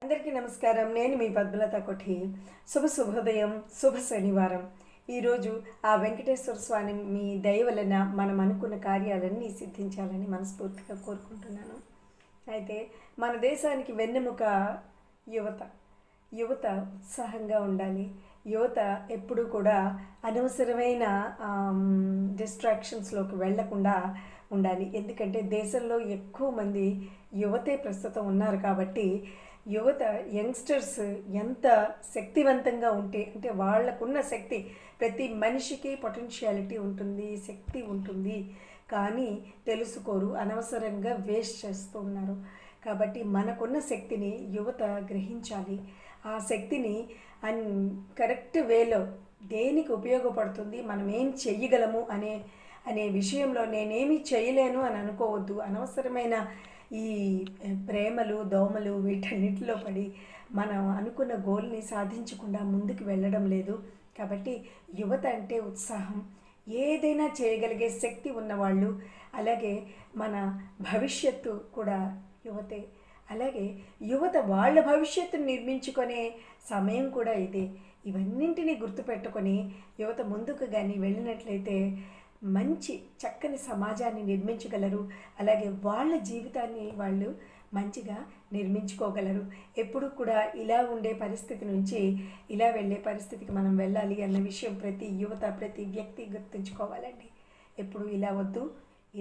అందరికీ నమస్కారం. నేను మీ పద్మలత కొఠి. శుభోదయం, శుభ శనివారం. ఈరోజు ఆ వెంకటేశ్వర స్వామి మీ దయ వలన మనం అనుకున్న కార్యాలన్నీ సిద్ధించాలని మనస్ఫూర్తిగా కోరుకుంటున్నాను. అయితే మన దేశానికి వెన్నెముక యువత ఉత్సాహంగా ఉండాలి. యువత ఎప్పుడూ కూడా అనవసరమైన డిస్ట్రాక్షన్స్లోకి వెళ్లకుండా ఉండాలి. ఎందుకంటే దేశంలో ఎక్కువ మంది యువతే ప్రస్తుతం ఉన్నారు కాబట్టి యువత యంగ్స్టర్స్ ఎంత శక్తివంతంగా ఉంటే అంటే వాళ్ళకున్న శక్తి, ప్రతి మనిషికి పొటెన్షియాలిటీ ఉంటుంది, శక్తి ఉంటుంది, కానీ తెలుసుకోరు, అనవసరంగా వేస్ట్ చేస్తూ ఉన్నారు. కాబట్టి మనకున్న శక్తిని యువత గ్రహించాలి. ఆ శక్తిని కరెక్ట్ వేలో దేనికి ఉపయోగపడుతుంది, మనం ఏం చెయ్యగలము అనే విషయంలో నేనేమీ చేయలేను అని అనుకోవద్దు. అనవసరమైన ఈ ప్రేమలు దోమలు వీటన్నిటిలో పడి మనం అనుకున్న గోల్ని సాధించకుండా ముందుకు వెళ్ళడం లేదు. కాబట్టి యువత అంటే ఉత్సాహం, ఏదైనా చేయగలిగే శక్తి ఉన్నవాళ్ళు. అలాగే మన భవిష్యత్తు కూడా యువతే. అలాగే యువత వాళ్ళ భవిష్యత్తును నిర్మించుకునే సమయం కూడా ఇదే. ఇవన్నింటినీ గుర్తుపెట్టుకొని యువత ముందుకు కానీ వెళ్ళినట్లయితే మంచి చక్కని సమాజాన్ని నిర్మించగలరు. అలాగే వాళ్ళ జీవితాన్ని వాళ్ళు మంచిగా నిర్మించుకోగలరు. ఎప్పుడు కూడా ఇలా ఉండే పరిస్థితి నుంచి ఇలా వెళ్ళే పరిస్థితికి మనం వెళ్ళాలి అన్న విషయం ప్రతి యువత, ప్రతి వ్యక్తి గుర్తుంచుకోవాలండి. ఎప్పుడు ఇలా వద్దు,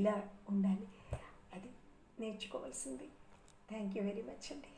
ఇలా ఉండాలి, అది నేర్చుకోవాల్సింది. థ్యాంక్ యూ వెరీ మచ్ అండి.